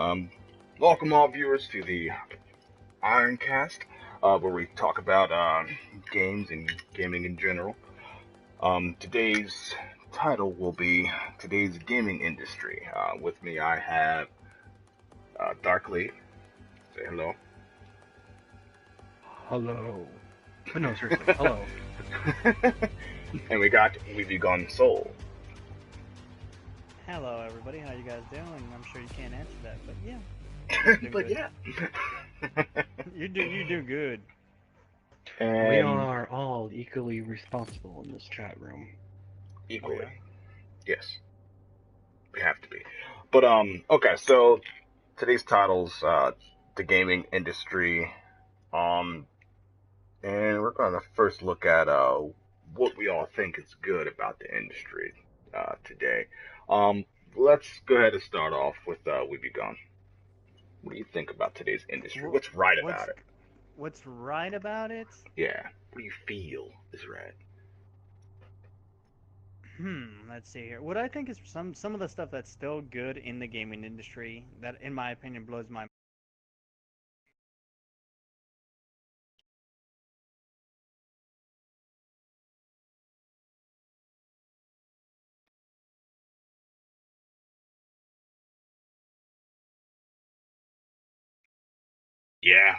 Um, Welcome all viewers to the Ironcast, where we talk about games and gaming in general. Today's title will be Today's Gaming Industry. With me I have Darkly. Say hello. Hello. But no, seriously, hello. And we got Webe Gone Soul. Hello, everybody. How you guys doing? I'm sure you can't answer that, but yeah. But yeah. You do good. And We are all equally responsible in this chat room. equally. Oh, yeah? Yes. We have to be. But okay, so today's title's the gaming industry. And we're gonna first look at what we all think is good about the industry today. Let's go ahead and start off with We Be Gone. What do you think about today's industry? What's right about it? What's right about it? Yeah. What do you feel is right? Let's see here. What I think is some of the stuff that's still good in the gaming industry that, in my opinion, blows my mind. Yeah.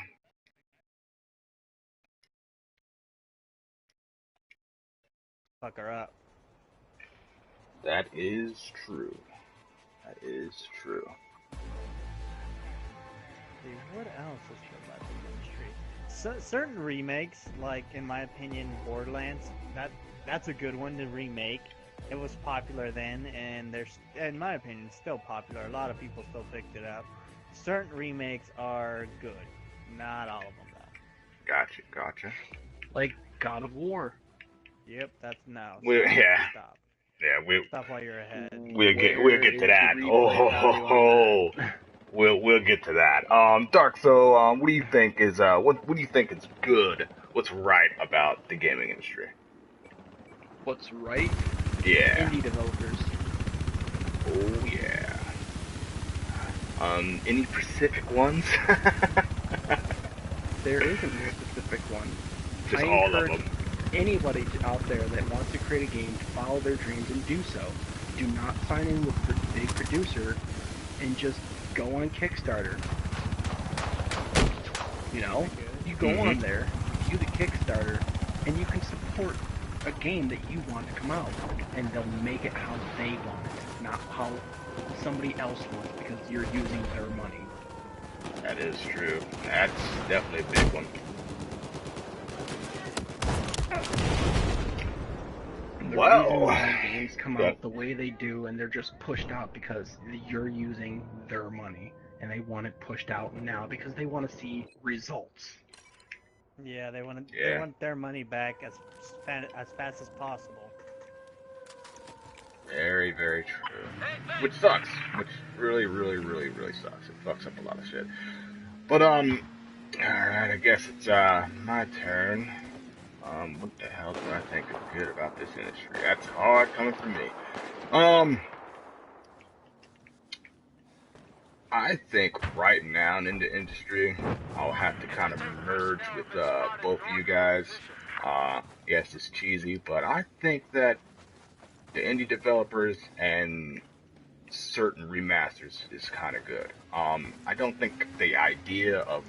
Fuck her up. That is true. That is true. See, what else is good about the industry? Certain remakes, like in my opinion, Borderlands. That's a good one to remake. It was popular then, and there's, in my opinion, still popular. A lot of people still picked it up. Certain remakes are good. Not all of them, though. Gotcha. Like God of War. Yep, that's no. Yeah. Stop. Yeah, Stop while you're ahead. we'll get to that. That? We'll get to that. Dark. So, what do you think is what do you think is good? What's right about the gaming industry? What's right? Yeah. Indie developers. Oh yeah. Any specific ones? There isn't a specific one. Just I all of encourage them. anybody out there that wants to create a game to follow their dreams and do so. Do not sign in with a big producer and just go on Kickstarter. You know, you go on there, you do the Kickstarter, and you can support a game that you want to come out, and they'll make it how they want it, not how somebody else wants, because you're using their money. That is true. That's definitely a big one. The Wow. reason why games come out the way they do, and they're just pushed out because you're using their money, and they want it pushed out now because they want to see results. Yeah, they want their money back as fast as possible. Very, very true. Which sucks. Which really sucks. It fucks up a lot of shit. But alright, I guess it's my turn. What the hell do I think is good about this industry? That's hard coming from me. I think right now in the industry, I'll have to kind of merge with both of you guys. Yes, it's cheesy, but I think that the indie developers and certain remasters is kind of good. I don't think the idea of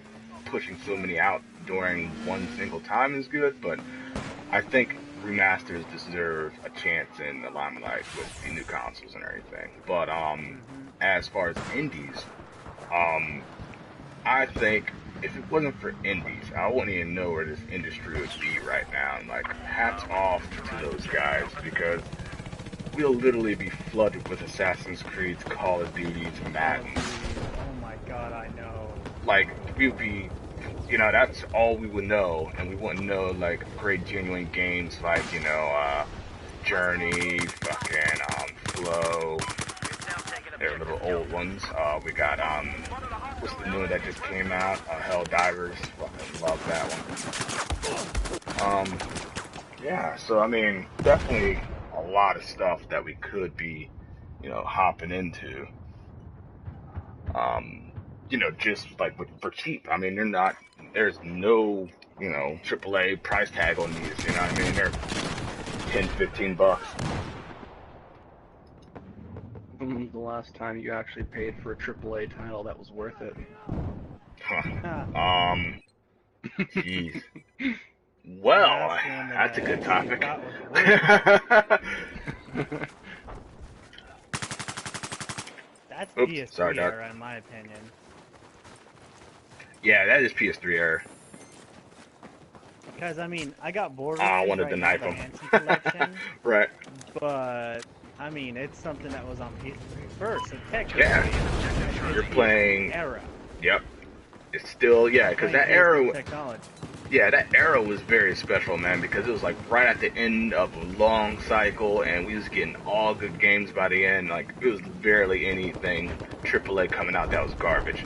pushing so many out during one single time is good, but I think remasters deserve a chance in the limelight with the new consoles and everything. But as far as indies, I think if it wasn't for indies, I wouldn't even know where this industry would be right now. And like, hats off to those guys, because we'll literally be flooded with Assassin's Creeds, Call of Duties, Maddens. Oh my god, I know. Like, we'd be, that's all we would know, and we wouldn't know, like, great genuine games like, Journey, fucking, Flow. They're little old ones. We got, what's the new one that just came out? Helldivers. Fucking love that one. Yeah, so, I mean, definitely a lot of stuff that we could be, hopping into. you know, just like for cheap. I mean, they're not. There's no, you know, AAA price tag on these. You know what I mean? They're 10, $15. When was the last time you actually paid for a AAA title that was worth it? Huh. Huh. Jeez. The Well, last one that that's I a good actually topic. thought was worth it. That's Oops, sorry, PS3 Doc. era, in my opinion. Yeah, that is PS3 error. Because I mean, I got Oh, I Borderlands wanted to right now, knife the him. Hanson collection, Right. but I mean, it's something that was on PS3 first, so Yeah. technically, it's You're PS3 playing. era. Yep. It's still, yeah, I'm because playing that PS3 era, technology. yeah, that era was very special, man, because it was like right at the end of a long cycle, and we was getting all good games by the end. Like, it was barely anything AAA coming out that was garbage.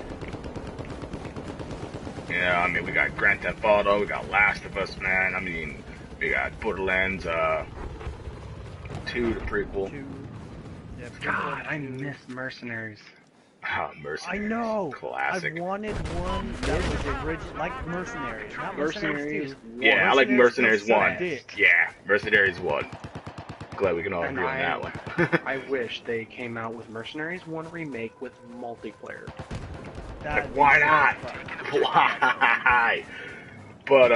Yeah, I mean, we got Grand Theft Auto, we got Last of Us, man. I mean, we got Borderlands 2, the prequel. Yeah, God, I prequel 2. miss Mercenaries. Ah, I Mercenaries. know. Classic. I wanted one that was original, like Mercenaries, not Mercenaries 2. Yeah, I like Mercenaries 1. sucked dick. Yeah, Mercenaries 1. Glad we can all And agree on that one. I wish they came out with Mercenaries 1 remake with multiplayer. Like, That'd be why so not? fun. Why? But,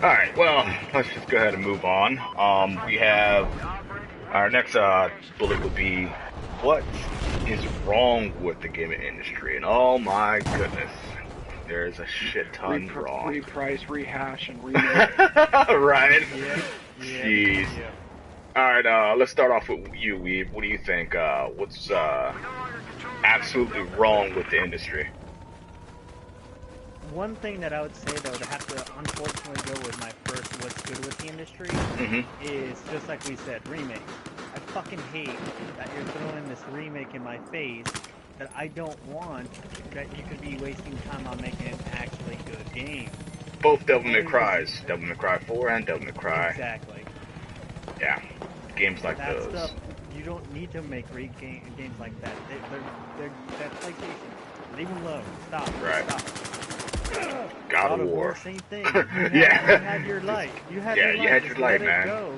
alright, well, let's just go ahead and move on. We have, our next, bullet would be, what is wrong with the gaming industry? And oh my goodness, there's a shit ton wrong. Reprice, rehash, and remake. Right? Yeah. Jeez. Yeah. Alright, let's start off with you, Weeb. What do you think? What's, absolutely wrong with the industry? One thing that I would say that would have to unfortunately go with my first what's good with the industry is just like we said, remakes. I fucking hate that you're throwing this remake in my face that I don't want, that you could be wasting time on making an actually good game. Both Devil May Cry's. Devil May Cry 4 and Devil May Cry. Exactly. Yeah. Games like That those. stuff, you don't need to make games like that. They're PlayStation. Leave them alone. Stop. Right. Stop. God of War. Same thing. Yeah. You had your light. You had your light. You had your light, let man. It go.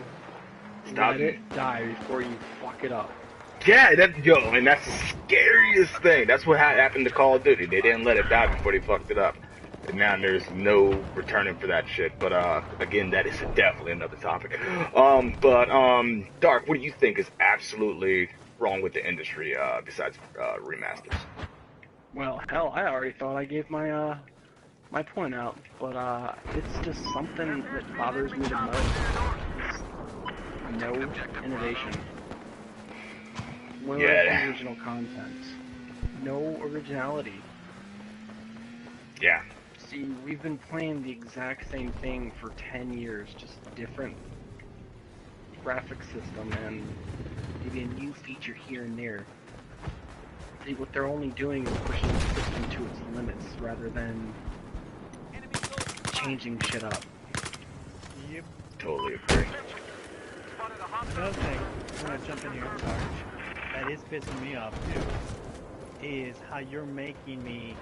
Stop. Let it die before you fuck it up. Yeah, and that's the scariest thing. That's what happened to Call of Duty. They didn't let it die before they fucked it up. And now there's no returning for that shit. But, again, that is definitely another topic. Dark, what do you think is absolutely wrong with the industry, besides, remasters? Well, hell, I already thought I gave my my point out, but it's just something that bothers me the most. It's no innovation. No original content. No originality. Yeah. See, we've been playing the exact same thing for 10 years, just different graphic system and maybe a new feature here and there. See, what they're only doing is pushing the system to its limits rather than changing shit up. Yep. Totally agree. Another thing, I'm gonna jump in here, sorry, that is pissing me off too, is how you're making me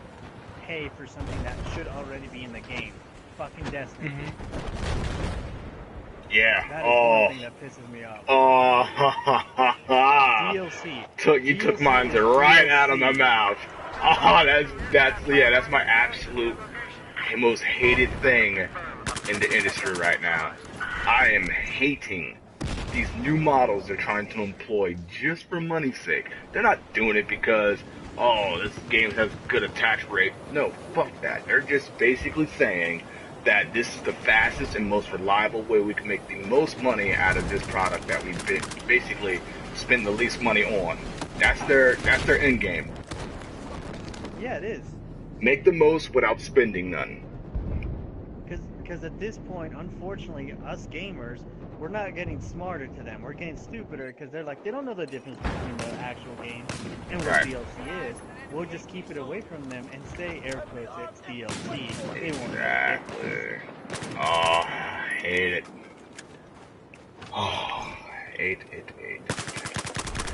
pay for something that should already be in the game. Fucking Destiny. Yeah. That is the one thing that pisses me off. DLC. You took mine right out of my mouth. That's my absolute most hated thing in the industry right now. I am hating these new models they're trying to employ just for money's sake. They're not doing it because, oh, this game has good attach rate. No, fuck that. They're just basically saying that this is the fastest and most reliable way we can make the most money out of this product that we basically spend the least money on. That's their end game. Yeah, it is. Make the most without spending none. Because at this point, unfortunately, us gamers, we're not getting smarter to them. We're getting stupider because they're like, they don't know the difference between the actual game and what DLC is. We'll just keep it away from them and say, air quotes, it's DLC. They won't Exactly. Oh, hate it. Oh, hate it.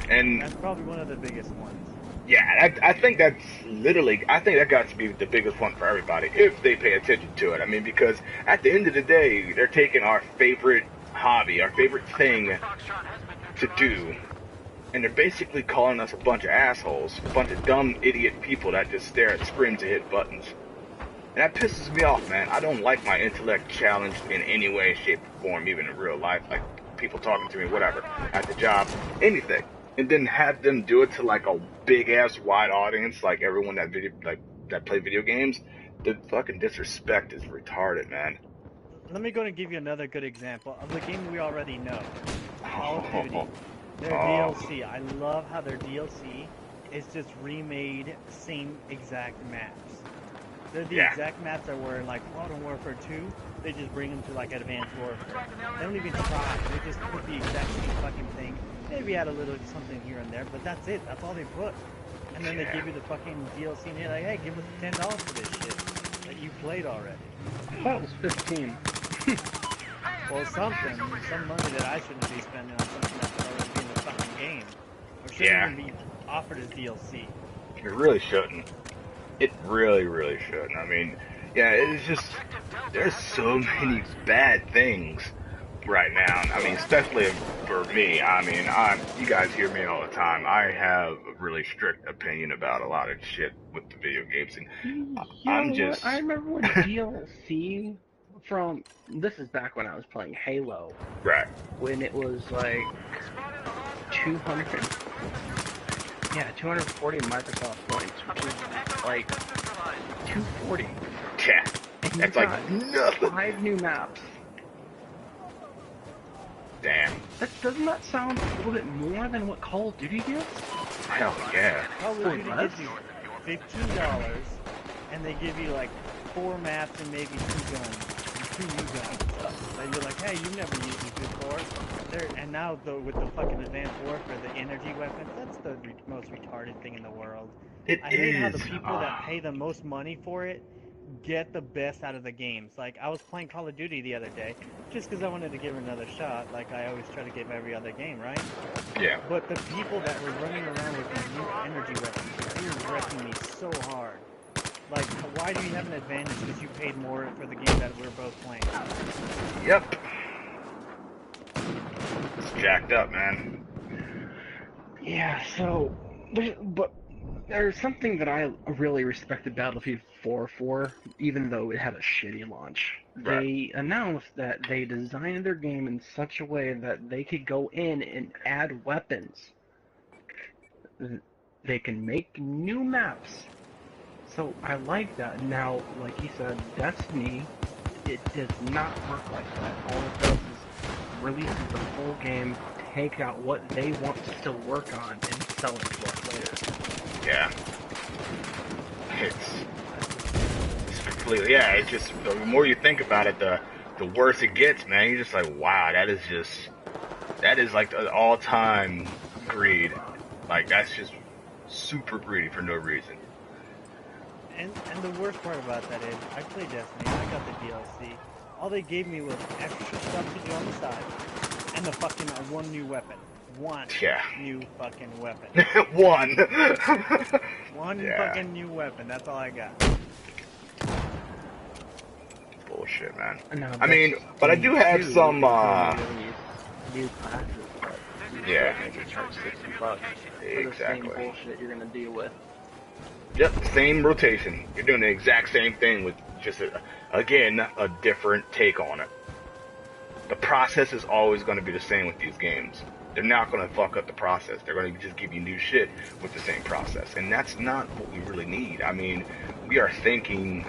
And that's probably one of the biggest ones. Yeah, I think that's literally, I think that got to be the biggest one for everybody if they pay attention to it. I mean, because at the end of the day, they're taking our favorite hobby, our favorite thing to do, and they're basically calling us a bunch of assholes, a bunch of dumb, idiot people that just stare at screens and hit buttons. And that pisses me off, man. I don't like my intellect challenged in any way, shape, or form, even in real life, like people talking to me, whatever, at the job, anything. And then have them do it to like a big ass wide audience, like everyone that play video games. The fucking disrespect is retarded, man. Let me go and give you another good example of the game we already know. Call of Duty. Oh, Their oh, DLC. I love how their DLC is just remade same exact maps. They're the yeah, exact maps that were in like Modern Warfare 2. They just bring them to like Advanced Warfare. They don't even try. They just put the exact same fucking thing. Maybe add a little something here and there, but that's it. That's all they put. And then they yeah, give you the fucking DLC and you're like, hey, give us $10 for this shit that you played already. I thought it was 15. Well, something, some money that I shouldn't be spending on something that should already be in the fucking game, or shouldn't yeah. even be offered as DLC. It really shouldn't. It really, really shouldn't. I mean, yeah, it's just there's so many bad things right now. I mean, especially for me. I mean, you guys hear me all the time. I have a really strict opinion about a lot of shit with the video games, and You know I'm what? just I remember when DLC from this is back when I was playing Halo, right. when it was like 200, yeah, 240 Microsoft points, which is like 240, Yeah, and you that's like got nothing. 5 new maps. Damn. Doesn't that sound a little bit more than what Call of Duty gives? Hell yeah. Call of For Duty less? gives you $15, and they give you like 4 maps and maybe 2 guns, and 2 new guns. And you're like, hey, you've never used these before. And now with the fucking Advanced Warfare, the energy weapons, that's the most retarded thing in the world. It I hate how is. the people that pay the most money for it get the best out of the games. Like, I was playing Call of Duty the other day, just because I wanted to give it another shot, like I always try to give every other game, right? Yeah. But the people that were running around with these new energy weapons, they were wrecking me so hard. Like, why do you have an advantage because you paid more for the game that we're both playing? Yep. It's jacked up, man. Yeah, but there's something that I really respected Battlefield 4 for, even though it had a shitty launch. Right. They announced that they designed their game in such a way that they could go in and add weapons. They can make new maps. So I like that. Now, like you said, Destiny, it does not work like that. All it does is releases the full game, take out what they want to still work on, and sell it to us later. Yeah. It's completely, yeah, it's just, the more you think about it, the worse it gets, man. You're just like, wow, that is like the all-time greed. Like, that's just super greedy for no reason. And the worst part about that is, I played Destiny, I got the DLC. All they gave me was extra stuff to do on the side, and the fucking one new weapon. One Yeah. new fucking weapon. One. One Yeah. fucking new weapon, that's all I got. Bullshit, man. No, I mean, but I do have Destiny some, 2 is gonna release new classes, but yeah. you're gonna charge $60 for the same Exactly. bullshit you're gonna deal with. Yep, same rotation. You're doing the exact same thing with just, again, a different take on it. The process is always going to be the same with these games. They're not going to fuck up the process. They're going to just give you new shit with the same process. And that's not what we really need. I mean, we are thinking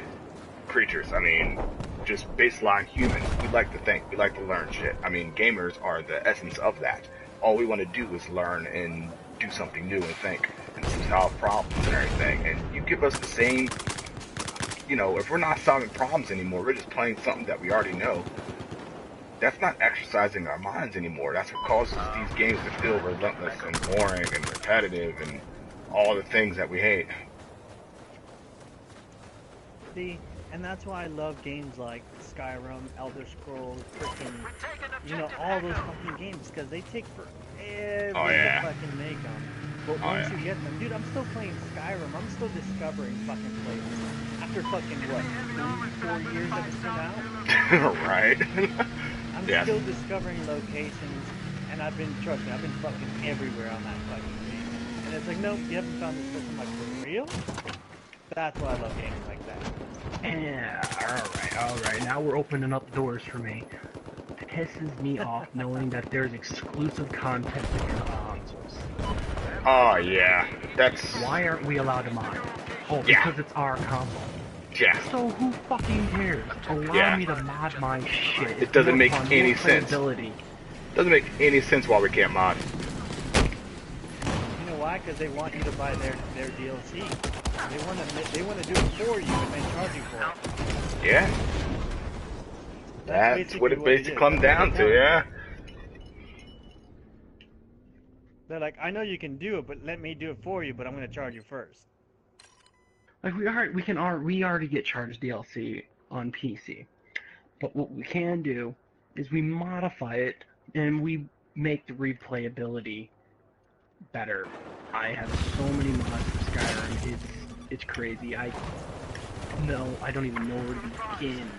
creatures. I mean, just baseline humans. We like to think. We like to learn shit. I mean, gamers are the essence of that. All we want to do is learn and do something new and think and solve problems and everything. And you give us the same, if we're not solving problems anymore, we're just playing something that we already know. That's not exercising our minds anymore. That's what causes these games to feel relentless and boring and repetitive and all the things that we hate. See, and that's why I love games like Skyrim, Elder Scrolls, freaking, all those fucking games, because they take forever Oh, yeah. to fucking make them. But Oh once yeah. you get them, dude, I'm still playing Skyrim. I'm still discovering fucking places. After fucking, what, 3, 4 years that it's been out? Right. I'm Yes. still discovering locations, and trust me, I've been fucking everywhere on that fucking game. And it's like, nope, you haven't found this place. I'm like, for real? That's why I love games like that. Yeah, alright. Now we're opening up doors for me. Pisses me off knowing that there's exclusive content for consoles. Oh yeah. That's. Why aren't we allowed to mod? Oh, Yeah. because it's our console. Yeah. So who fucking cares? Allow Yeah. me to mod my shit. It It's doesn't more make fun, any more sense. playability. Doesn't make any sense why we can't mod. You know why? Because they want you to buy their DLC. They want to do it for you and then charge you for it. Yeah. That's what it basically is. comes That's what down they're to. telling you. Yeah. They're like, I know you can do it, but let me do it for you, but I'm going to charge you first. Like we already get charged DLC on PC. But what we can do is we modify it and we make the replayability better. I have so many mods for Skyrim. It's crazy. I don't even know where to begin.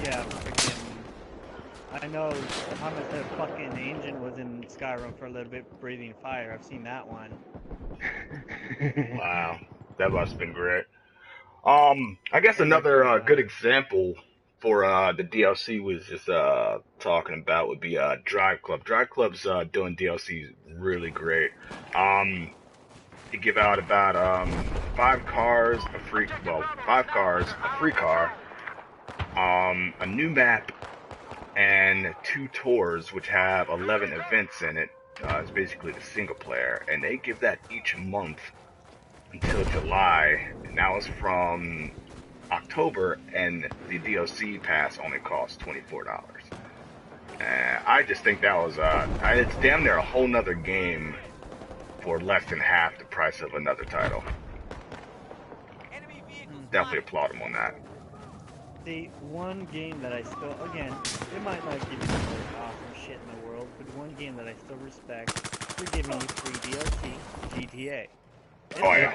Yeah, freaking. I know Thomas, the fucking engine was in Skyrim for a little bit, breathing fire. I've seen that one. Wow. That must have been great. I guess another good example for the DLC was just talking about would be Drive Club. Drive Club's doing DLC really great. They give out about 5 cars, a free car, a new map, and 2 tours, which have 11 events in it. It's basically the single player, and they give that each month until July. And that was from October, and the DLC pass only costs $24. I just think that was it's damn near a whole nother game for less than half the price of another title. Definitely applaud them on that. See, one game that I still, again, it might not give you the most awesome shit in the world, but one game that I still respect for giving you free DLC, GTA. Oh yeah.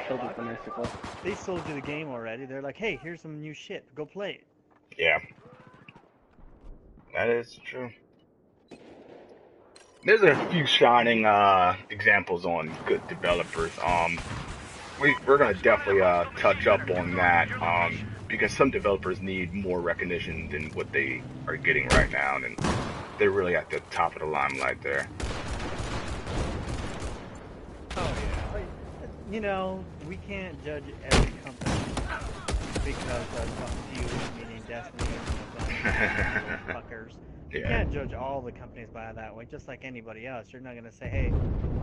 They sold you the game already. They're like, hey, here's some new shit. Go play it. Yeah. That is true. There's a few shining examples on good developers. We're gonna definitely touch up on that because some developers need more recognition than what they are getting right now, and they're really at the top of the limelight there. Oh yeah. You know, we can't judge every company because of a few, meaning Destiny and fuckers. You Yeah. can't judge all the companies by that way, just like anybody else. You're not going to say, hey,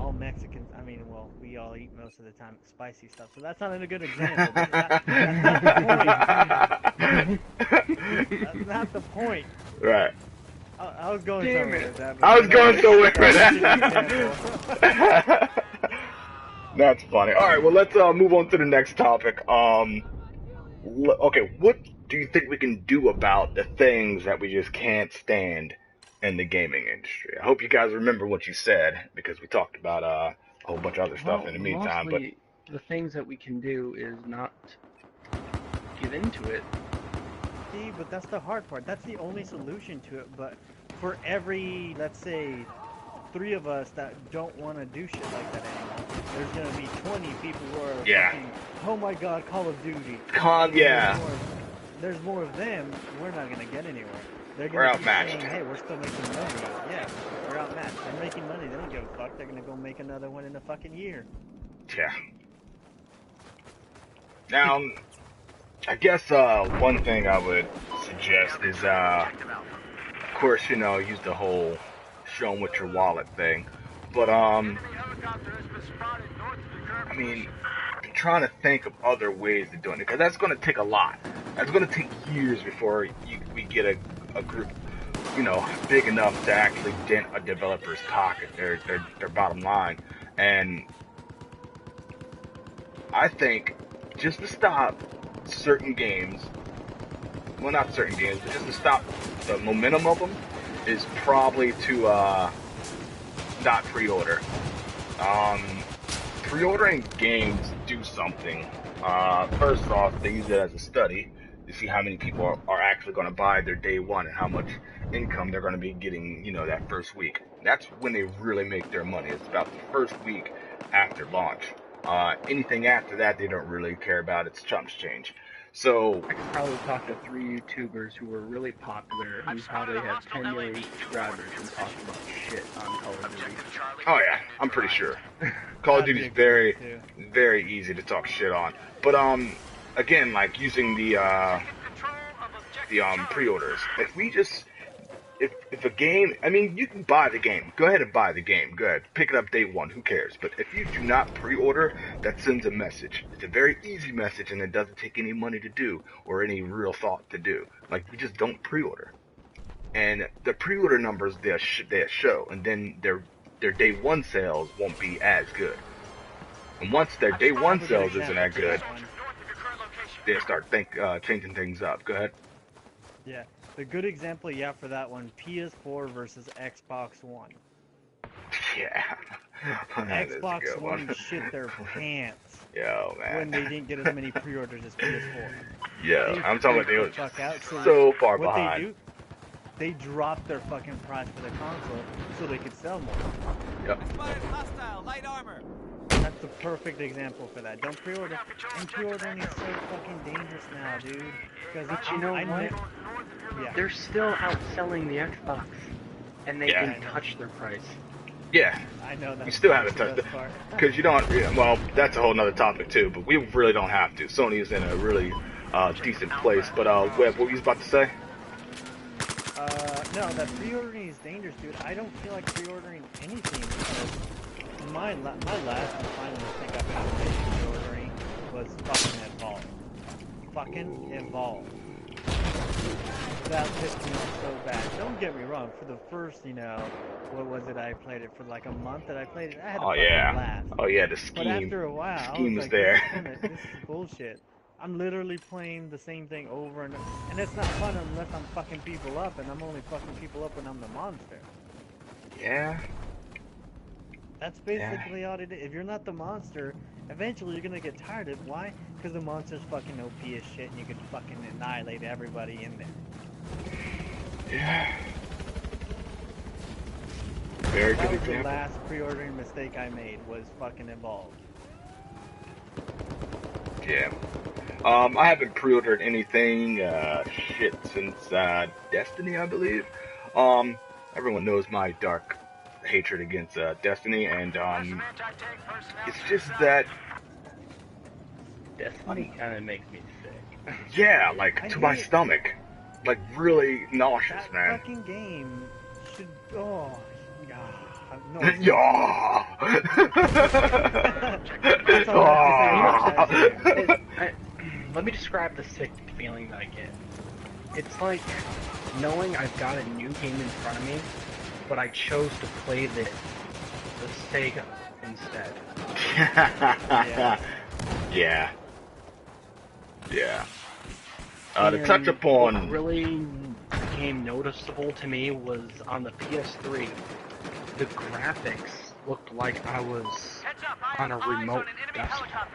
all Mexicans, I mean, well, we all eat most of the time spicy stuff, so that's not a good example. That's not the point. That's not the point. Right. I was going somewhere with that. I was going somewhere with that. That's funny. All right, well, let's move on to the next topic. Okay, what do you think we can do about the things that we just can't stand in the gaming industry? I hope you guys remember what you said because we talked about a whole bunch of other stuff in the meantime. Mostly, the things that we can do is not give into it. See, but that's the hard part. That's the only solution to it. But for every, let's say, 3 of us that don't want to do shit like that anymore, there's gonna be 20 people who are fucking, oh my god, Call of Duty. There's more of them. We're not gonna get anywhere. They're gonna keep saying, hey, we're still making money. Yeah, we're outmatched. They're making money. They don't give a fuck. They're gonna go make another one in a fucking year. Yeah. Now, I guess one thing I would suggest is, of course, you know, use the whole show 'em with your wallet thing. But I mean, I'm trying to think of other ways of doing it because that's going to take a lot. That's going to take years before we get a group, you know, big enough to actually dent a developer's pocket, their bottom line. And I think just to stop certain games, well, not certain games, but just to stop the momentum of them, is probably to not pre-order. Um, Pre-ordering games do something. First off, they use it as a study to see how many people are actually going to buy their day one and how much income they're going to be getting, that first week. That's when they really make their money. It's about the first week after launch. Anything after that, they don't really care about. It's chumps change. So, I could probably talk to 3 YouTubers who were really popular who probably have 10 million subscribers and talk about shit on Call of Duty. oh yeah, I'm pretty sure. Call of That'd Duty be is a good very, one, too. very easy to talk shit on. But again, like using the pre-orders. If a game, I mean, you can buy the game. Go ahead and buy the game. Go ahead, pick it up day one. Who cares? But if you do not pre-order, that sends a message. It's a very easy message, and it doesn't take any money to do or any real thought to do. Like you just don't pre-order, and the pre-order numbers they show, and then their day one sales won't be as good. And once their day I one have a good sales isn't example that for good, that one. they start changing things up. Go ahead. Yeah, the good example you have for that one: PS4 versus Xbox One. Yeah, that is a Xbox good One one. shit their pants Yo, when man. they didn't get as many pre-orders as PS4. Yeah, They I'm talking about freaked they the were fuck out. so far What they behind. do, they drop their fucking price for the console so they could sell more. Yep. Hostile, light armor. That's the perfect example for that. Don't pre-order. And pre-ordering is so fucking dangerous now, dude. Because But you know what? Yeah. They're still outselling the Xbox, and they Yeah. didn't touch their price. Yeah, I know that. we still haven't that's touched the it best part. because you don't. Yeah, well, that's a whole nother topic too. But we really don't have to. Sony is in a really decent place. But Web, what were you about to say? No, that pre-ordering is dangerous, dude. I don't feel like pre-ordering anything because my last and final mistake I've ever made pre-ordering was fucking Evolve. Fucking Evolve. That pissed me off so bad. Don't get me wrong. For the first, what was it? I played it for like a month that I played it. I had a Oh fucking yeah. blast. Oh yeah, the But scheme. after a while, The I was scheme is like, there. this is bullshit. I'm literally playing the same thing over and it's not fun unless I'm fucking people up, and I'm only fucking people up when I'm the monster. Yeah. That's basically all it is. If you're not the monster, eventually you're gonna get tired of it. Why? Because the monster's fucking OP as shit and you can fucking annihilate everybody in there. Yeah. Very That good was the example. last pre-ordering mistake I made, was fucking Evolve. Yeah. I haven't pre-ordered anything shit since Destiny, I believe. Everyone knows my dark hatred against Destiny, and it's just that Destiny kind of makes me sick. yeah, like I to my hate- stomach, like really nauseous, That man. fucking game should. Oh, no. Yeah. That's all I have to say about that game. Let me describe the sick feeling that I get. It's like knowing I've got a new game in front of me, but I chose to play the Sega instead. Yeah. Yeah. To And touch upon what really became noticeable to me was on the PS3. The graphics looked like I was on a remote desktop.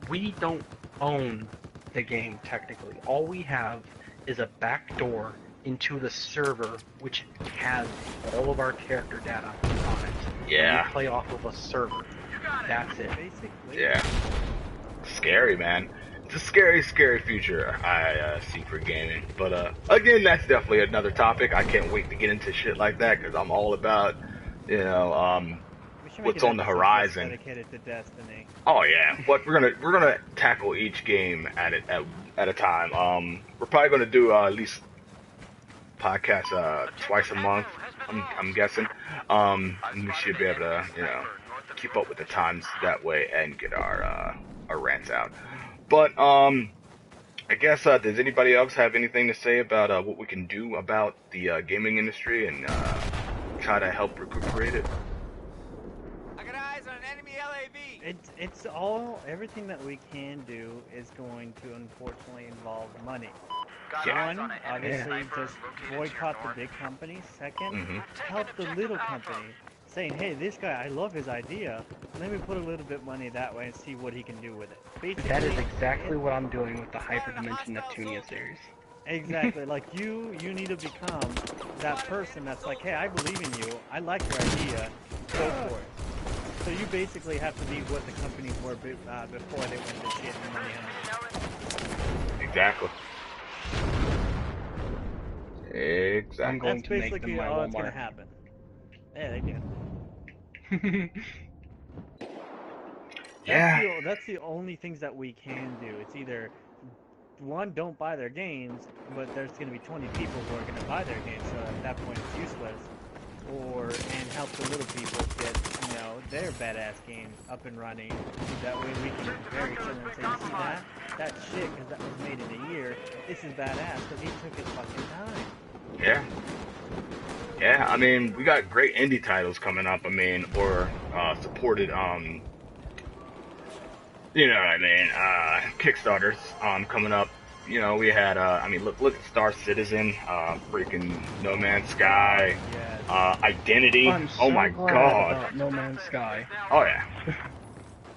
We don't own the game technically. All we have is a back door into the server which has all of our character data on it. Yeah. And we play off of a server. That's it. Basically. yeah. Scary, man. It's a scary, scary future I see for gaming. But again, that's definitely another topic. I can't wait to get into shit like that because I'm all about, We should make what's an on the episode just horizon. dedicated to Destiny. Oh yeah, but we're gonna tackle each game at a time. We're probably gonna do at least podcast twice a month. I'm guessing. And we should be able to keep up with the times that way and get our rants out. But I guess does anybody else have anything to say about what we can do about the gaming industry and try to help recuperate it? I got eyes on an enemy LAV. It's everything that we can do is going to unfortunately involve money. One, obviously, just boycott the big companies. Second, help the little company, saying, hey, this guy, I love his idea. Let me put a little bit of money that way and see what he can do with it. Basically, That is exactly what I'm doing with the Hyperdimension Neptunia series. Exactly. Like you need to become that person that's like, hey, I believe in you. I like your idea. Go for it. So you basically have to be what the companies were before they went to shit and money hunting. Exactly. Exactly. I'm going That's to make them basically my all that's Walmart. gonna happen. Yeah, they do. Yeah. That's the only things that we can do. It's either one, don't buy their games, but there's going to be 20 people who are going to buy their games, so at that point it's useless. And help the little people get, their badass game up and running. That way we can compare each other and say, you see that? That's shit, because that was made in a year. This is badass, because he took his fucking time. Yeah. Yeah, I mean, we got great indie titles coming up, or supported, you know what I mean, Kickstarters, coming up. We had, look at Star Citizen, freaking No Man's Sky, Identity. I'm so Oh my glad god. about No Man's Sky. Oh yeah.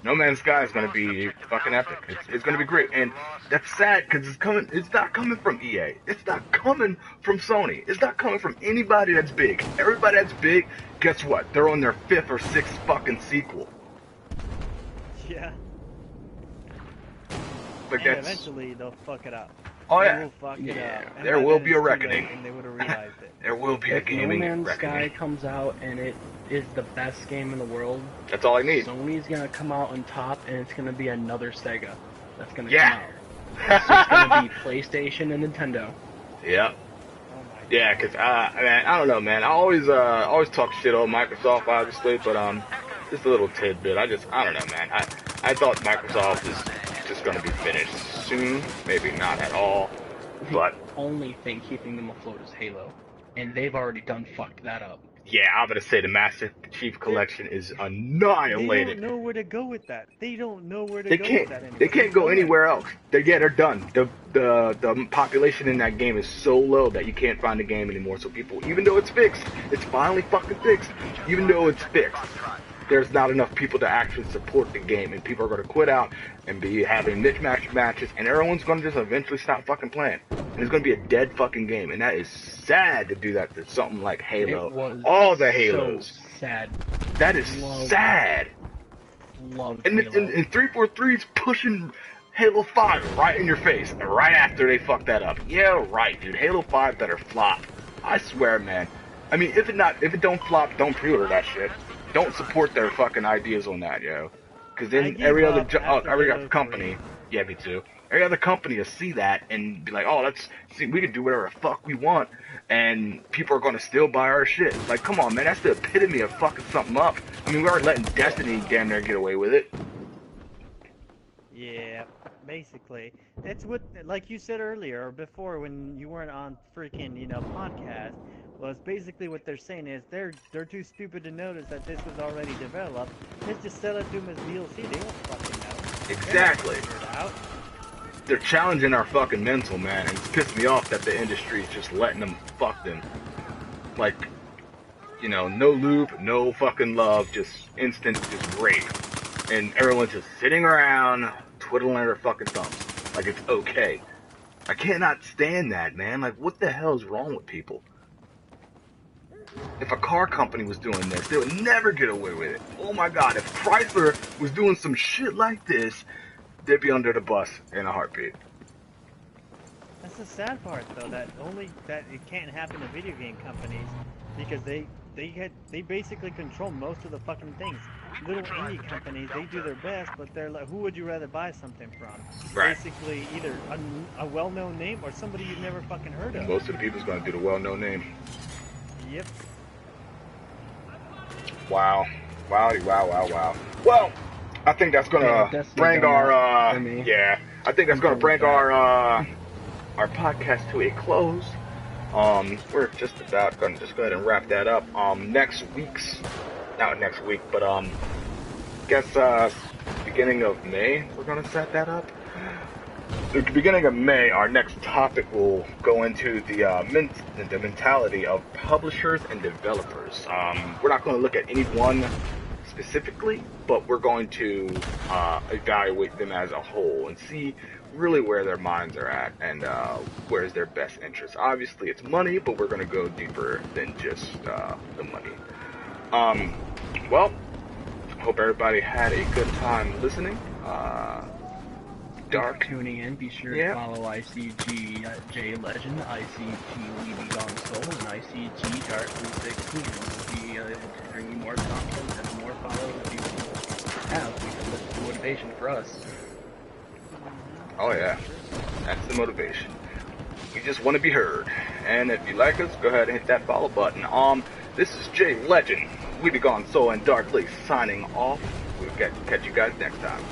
No Man's Sky is gonna be fucking epic. It's gonna be great, and that's sad because it's not coming from EA. It's not coming from Sony. It's not coming from anybody that's big. Everybody that's big, guess what? They're on their 5th or 6th fucking sequel. Yeah. Like and eventually they'll fuck it up. Oh they yeah. will fuck it up. And there will be a it's too reckoning. late, and they would have realized it. There will be a gaming No Man's reckoning. Sky comes out and it is the best game in the world. That's all I need. Sony's gonna come out on top, and it's gonna be another Sega that's gonna Yeah. come out. So it's gonna be PlayStation and Nintendo. Yep. Oh my God. Yeah, cause man, I don't know, man. I always talk shit on Microsoft, obviously, but just a little tidbit. I don't know, man. I thought Microsoft is just gonna be finished soon. Maybe not at all, but The only thing keeping them afloat is Halo, and they've already done fucked that up. yeah, I'm gonna say the Master Chief Collection is They annihilated. don't know where to go with that. They don't know where to They go can't. with that anymore. They can't go anywhere else. They're done. The population in that game is so low that you can't find the game anymore. So people, even though it's fixed, it's finally fucking fixed. Even though it's fixed, there's not enough people to actually support the game, and people are going to quit out and be having mismatched matches, and everyone's going to just eventually stop fucking playing. And it's going to be a dead fucking game, and that is sad to do that to something like Halo. It was all the Halos. so sad. That is sad. Love And Halo. 343's pushing Halo 5 right in your face, right after they fuck that up. Yeah, right, dude. Halo 5 better flop. I swear, man. I mean, if it don't flop, don't pre-order that shit. Don't support their fucking ideas on that, yo. Because then every other company, yeah, me too. Every other company will see that and be like, oh, we can do whatever the fuck we want, and people are going to still buy our shit. Like, come on, man, that's the epitome of fucking something up. I mean, we already letting Destiny damn near get away with it. Yeah, basically. It's what, like you said earlier, or before when you weren't on freaking, podcast, was basically what they're saying is they're too stupid to notice that this was already developed. Let's just sell it to them as DLC. They won't fucking know. Exactly. They're not gonna figure it out. They're challenging our fucking mental, man, and it's pissed me off that the industry is just letting them fuck them. Like, no lube, no fucking love, just instant, just rape. And everyone's just sitting around, twiddling their fucking thumbs. Like it's okay. I cannot stand that, man. Like, what the hell is wrong with people? If a car company was doing this, they would never get away with it. Oh my god, if Chrysler was doing some shit like this, they'd be under the bus in a heartbeat. That's the sad part, though, that it can't happen to video game companies because they basically control most of the fucking things. Little indie companies, they do their best, but they're like, who would you rather buy something from? Right. Basically, either a well-known name or somebody you've never fucking heard of. Most of the people's gonna do the well-known name. Yep. Wow. Wow. Well, I think that's gonna bring our I think that's gonna bring our podcast to a close. We're just about gonna just go ahead and wrap that up. Not next week, but guess beginning of May we're gonna set that up. At the beginning of May, our next topic will go into the mentality of publishers and developers. We're not going to look at any one specifically, but we're going to evaluate them as a whole and see really where their minds are at and where's their best interest. Obviously, it's money, but we're going to go deeper than just the money. Well, hope everybody had a good time listening. Dark tuning in. Be sure to follow ICG J Legend, ICG Webe Gone Soul, and ICG Dark 316. We'll be able to bring you more content and the more followers you have. That's the motivation for us. Oh yeah, that's the motivation. We just want to be heard. And if you like us, go ahead and hit that follow button. This is J Legend, Webe Gone Soul, and Dark Lace signing off. We'll catch you guys next time.